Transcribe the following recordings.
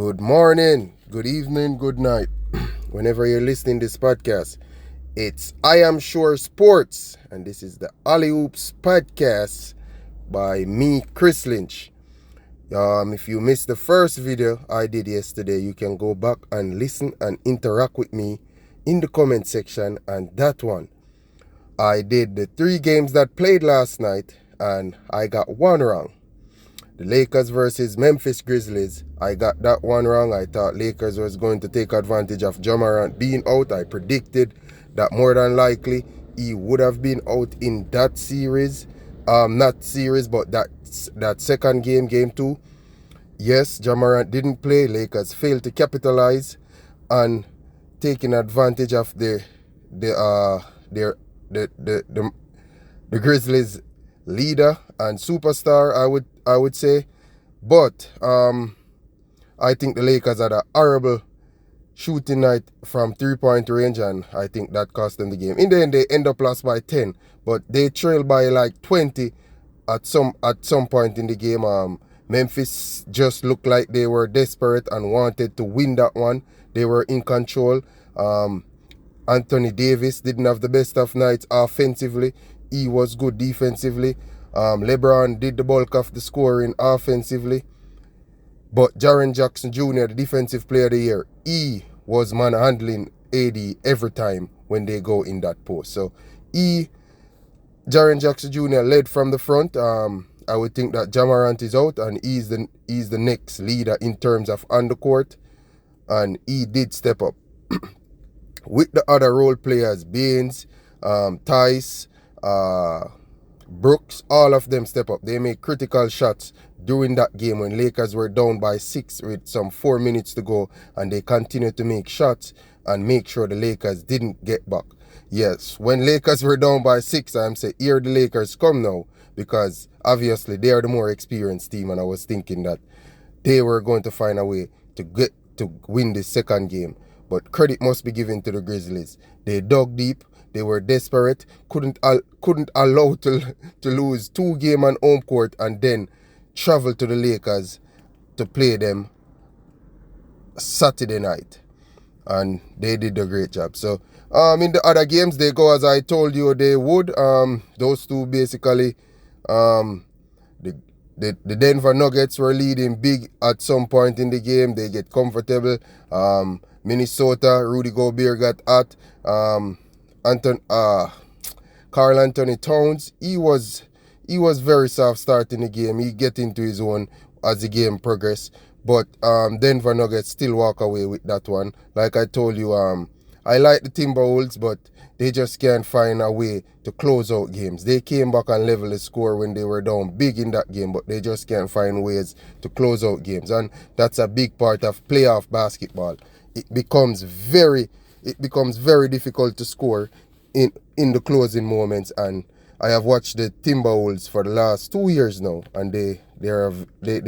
Good morning, good evening, good night. Whenever you're listening to this podcast, it's I Am Sure Sports, and this is the Alley Hoops podcast by me, Chris Lynch. If you missed the first video I did yesterday, you can go back and listen and interact with me in the comment section. And that one, I did the 3 games that played last night, and I got one wrong. The Lakers versus Memphis Grizzlies, I got that one wrong. I thought Lakers was going to take advantage of Ja Morant being out. I predicted that more than likely he would have been out in that series. Not series, but that second game, game 2. Yes, Ja Morant didn't play. Lakers failed to capitalize on taking advantage of the Grizzlies leader and superstar, I would say. But I think the Lakers had a horrible shooting night from 3-point range, and I think that cost them the game. In the end, they end up lost by 10, but they trailed by like 20 at some point in the game. Memphis just looked like they were desperate and wanted to win that one. They were in control. Anthony Davis didn't have the best of nights offensively. He was good defensively. LeBron did the bulk of the scoring offensively. But Jaren Jackson Jr., the defensive player of the year, he was manhandling AD every time when they go in that post. So Jaren Jackson Jr. led from the front. I would think that Ja Morant is out, and he's the next leader in terms of on the court. And he did step up. With the other role players, Baines, Tice, Brooks, all of them step up. They make critical shots during that game when Lakers were down by 6 with some 4 minutes to go, and they continued to make shots and make sure the Lakers didn't get back. Yes, when Lakers were down by 6, I'm saying, here the Lakers come now, because obviously they are the more experienced team, and I was thinking that they were going to find a way to win the second game. But credit must be given to the Grizzlies. They dug deep. They were desperate. Couldn't allow to lose 2 games on home court and then travel to the Lakers to play them Saturday night. And they did a great job. So in the other games, they go as I told you they would. Those two basically, the Denver Nuggets were leading big at some point in the game. They get comfortable. Minnesota, Rudy Gobert got hot. Karl Anthony Towns, he was very soft starting the game. He get into his own as the game progressed. But Denver Nuggets still walk away with that one. Like I told you, I like the Timberwolves, but they just can't find a way to close out games. They came back and leveled the score when they were down big in that game, but they just can't find ways to close out games. And that's a big part of playoff basketball. It becomes very difficult to score in the closing moments. And I have watched the Timberwolves for the last 2 years now, and they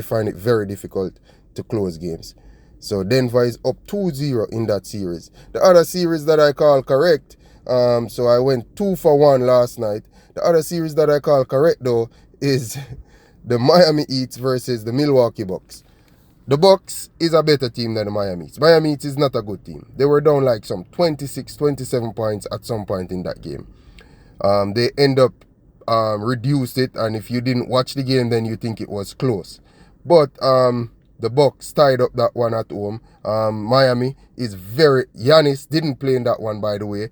find it very difficult to close games. So Denver is up 2-0 in that series. The other series that I call correct, so I went 2 for 1 last night. The other series that I call correct though is the Miami Heat versus the Milwaukee Bucks. The Bucks is a better team than the Miami Heat. Miami Heat is not a good team. They were down like some 26, 27 points at some point in that game. They end up reduced it, and if you didn't watch the game, then you think it was close. But the Bucks tied up that one at home. Miami is Giannis didn't play in that one, by the way.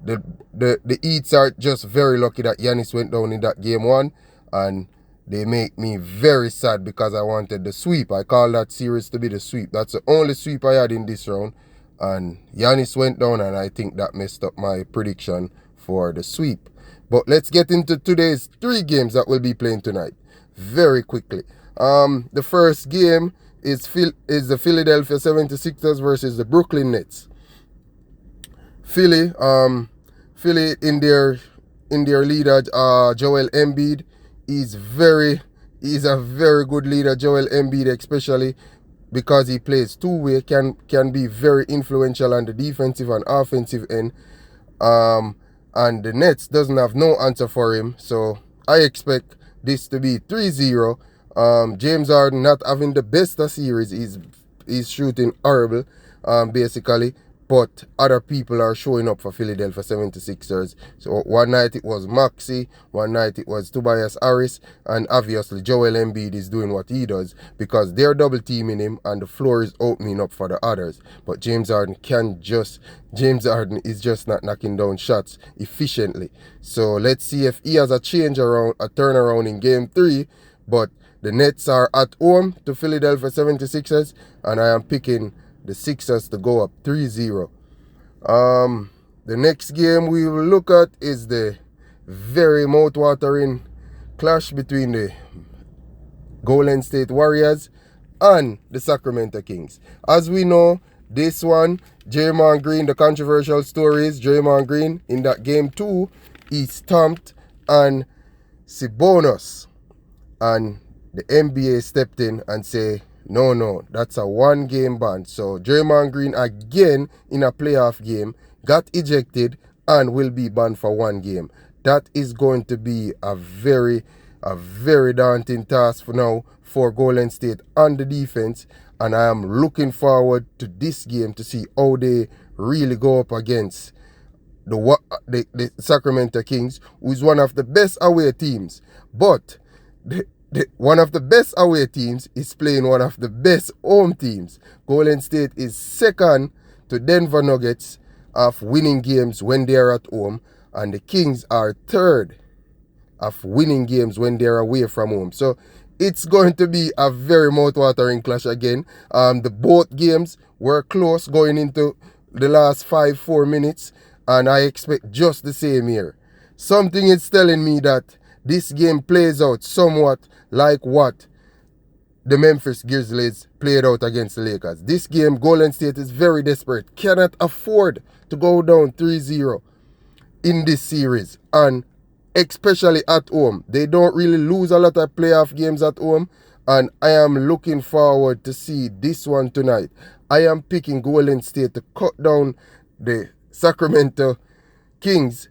The Heats are just very lucky that Giannis went down in that game 1, and they make me very sad because I wanted the sweep. I call that series to be the sweep. That's the only sweep I had in this round. And Giannis went down, and I think that messed up my prediction for the sweep. But let's get into today's 3 games that we'll be playing tonight very quickly. The first game is the Philadelphia 76ers versus the Brooklyn Nets. Philly in their leader, Joel Embiid, he's a very good leader. Joel Embiid, especially because he plays two-way, can be very influential on the defensive and offensive end. And the Nets doesn't have no answer for him, so I expect this to be 3-0. James Harden not having the best of series. He's shooting horrible, basically. But other people are showing up for Philadelphia 76ers. So one night it was Maxey, one night it was Tobias Harris, and obviously Joel Embiid is doing what he does because they're double teaming him and the floor is opening up for the others. But James Harden is just not knocking down shots efficiently. So let's see if he has a turnaround in game 3. But the Nets are at home to Philadelphia 76ers, and I am picking the Sixers to go up 3-0. The next game we will look at is the very mouth-watering clash between the Golden State Warriors and the Sacramento Kings. As we know, this one, Draymond Green, the controversial stories, Draymond Green in that game 2, he stomped on Sabonis, and the NBA stepped in and say, no, that's a 1-game ban. So Draymond Green again in a playoff game got ejected and will be banned for 1 game. That is going to be a very daunting task for now for Golden State on the defense, and I am looking forward to this game to see how they really go up against the Sacramento Kings, who is one of the best away teams. But one of the best away teams is playing one of the best home teams. Golden State is second to Denver Nuggets of winning games when they are at home, and the Kings are third of winning games when they're away from home. So it's going to be a very mouth-watering clash again. The both games were close going into the last 4 minutes, and I expect just the same here. Something is telling me that this game plays out somewhat like what the Memphis Grizzlies played out against the Lakers. This game, Golden State is very desperate, cannot afford to go down 3-0 in this series, and especially at home. They don't really lose a lot of playoff games at home, and I am looking forward to see this one tonight. I am picking Golden State to cut down the Sacramento Kings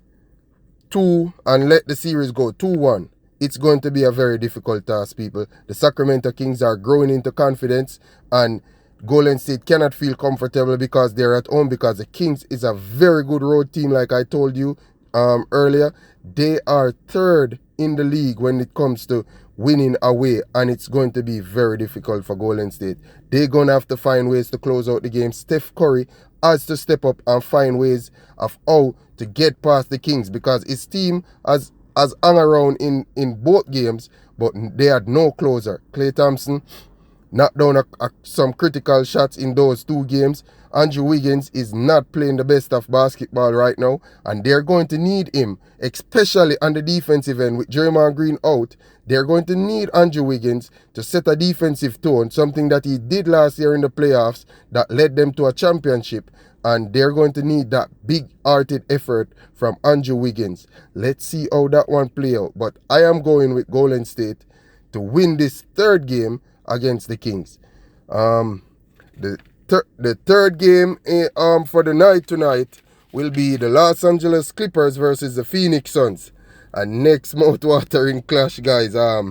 2 and let the series go 2-1. It's going to be a very difficult task, people. The Sacramento Kings are growing into confidence, and Golden State cannot feel comfortable because they're at home, because the Kings is a very good road team, like I told you earlier. They are third in the league when it comes to winning away, and it's going to be very difficult for Golden State. They're going to have to find ways to close out the game. Steph Curry has to step up and find ways of how to get past the Kings, because his team has hung around in both games, but they had no closer. Klay Thompson knocked down some critical shots in those 2 games. Andrew Wiggins is not playing the best of basketball right now, and they're going to need him, especially on the defensive end with Draymond Green out. They're going to need Andrew Wiggins to set a defensive tone, something that he did last year in the playoffs that led them to a championship, and they're going to need that big-hearted effort from Andrew Wiggins. Let's see how that one play out, but I am going with Golden State to win this 3rd game against the Kings. The third game for the night tonight will be the Los Angeles Clippers versus the Phoenix Suns. And next mouth-watering clash, guys. I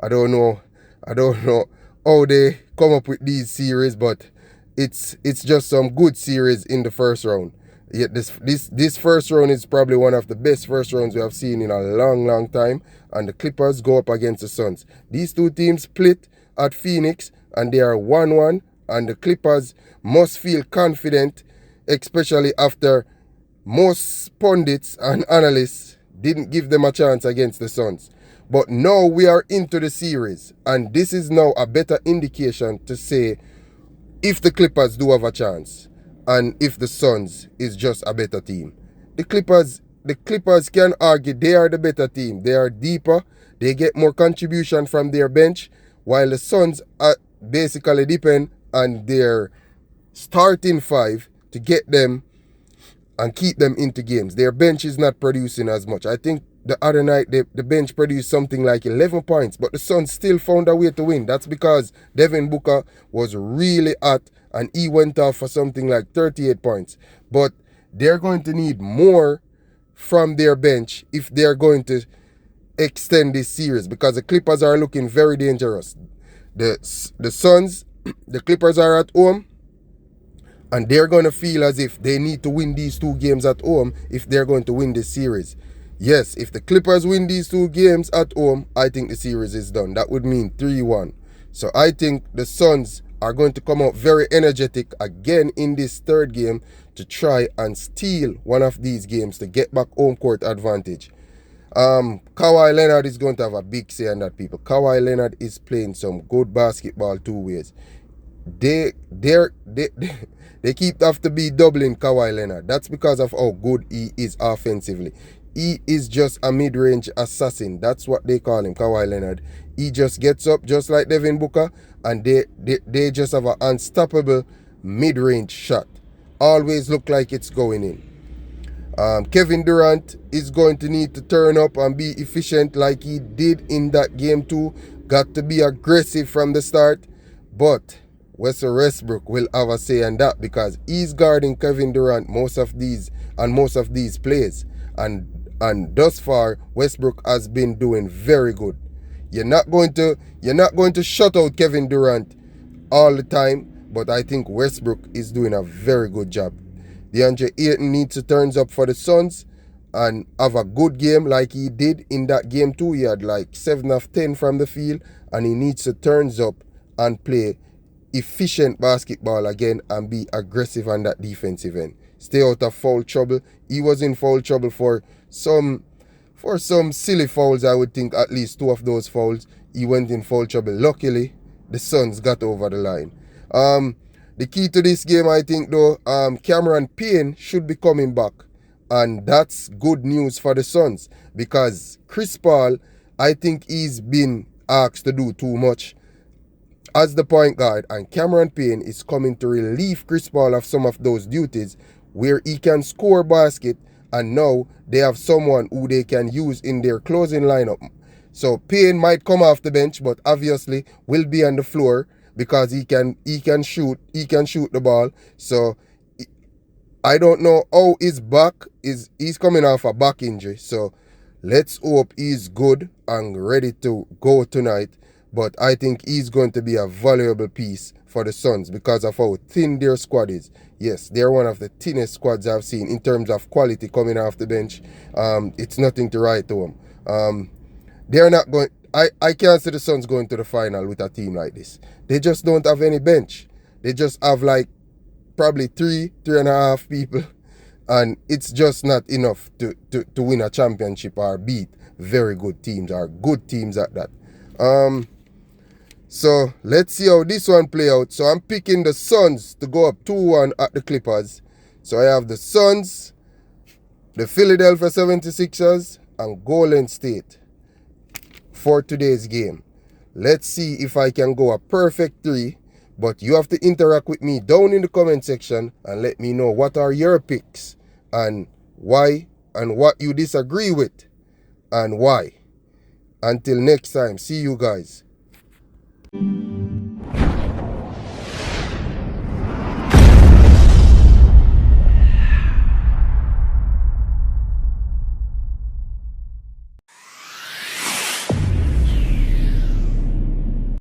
don't know how they come up with these series, but it's just some good series in the first round. Yet this first round is probably one of the best first rounds we have seen in a long time. And the Clippers go up against the Suns. These 2 teams split at Phoenix, and they are 1-1. And the Clippers must feel confident, especially after most pundits and analysts didn't give them a chance against the Suns. But now we are into the series, and this is now a better indication to say if the Clippers do have a chance and if the Suns is just a better team. The Clippers can argue they are the better team. They are deeper. They get more contribution from their bench, while the Suns basically depend on their starting 5 to get them and keep them into games. Their bench is not producing as much. I think the other night the bench produced something like 11 points, but the Suns still found a way to win. That's because Devin Booker was really hot and he went off for something like 38 points. But they're going to need more from their bench if they're going to extend this series because the Clippers are looking very dangerous. The Suns, the Clippers are at home, and they're going to feel as if they need to win these 2 games at home if they're going to win this series. Yes, if the Clippers win these 2 games at home, I think the series is done. That would mean 3-1. So I think the Suns are going to come out very energetic again in this 3rd game to try and steal one of these games to get back home court advantage. Kawhi Leonard is going to have a big say on that, people. Kawhi Leonard is playing some good basketball 2 ways. They keep have to be doubling Kawhi Leonard. That's because of how good he is offensively. He is just a mid-range assassin. That's what they call him, Kawhi Leonard. He just gets up just like Devin Booker, and they just have an unstoppable mid-range shot. Always look like it's going in. Kevin Durant is going to need to turn up and be efficient like he did in that game 2. Got to be aggressive from the start. But Russell Westbrook will have a say in that because he's guarding Kevin Durant most of these plays. And thus far, Westbrook has been doing very good. You're not going to shut out Kevin Durant all the time, but I think Westbrook is doing a very good job. DeAndre Ayton needs to turn up for the Suns and have a good game like he did in that game 2. He had like 7 of 10 from the field, and he needs to turn up and play efficient basketball again and be aggressive on that defensive end. Stay out of foul trouble. He was in foul trouble for some silly fouls. I would think at least 2 of those fouls he went in foul trouble. Luckily, the Suns got over the line. The key to this game, I think, though, Cameron Payne should be coming back. And that's good news for the Suns because Chris Paul, I think he's been asked to do too much as the point guard, and Cameron Payne is coming to relieve Chris Paul of some of those duties where he can score basket, and now they have someone who they can use in their closing lineup. So Payne might come off the bench, but obviously will be on the floor because he can shoot the ball. So I don't know how his back is. He's coming off a back injury, so let's hope he's good and ready to go tonight. But I think he's going to be a valuable piece for the Suns because of how thin their squad is. Yes, they're one of the thinnest squads I've seen in terms of quality coming off the bench. It's nothing to write to them. They're not going. I can't see the Suns going to the final with a team like this. They just don't have any bench. They just have like probably 3.5 people, and it's just not enough to win a championship or beat very good teams or good teams at that. So let's see how this one play out. So I'm picking the Suns to go up 2-1 at the Clippers. So I have the Suns, the Philadelphia 76ers, and Golden State for today's game. Let's see if I can go a perfect 3. But you have to interact with me down in the comment section and let me know what are your picks and why and what you disagree with and why. Until next time, see you guys.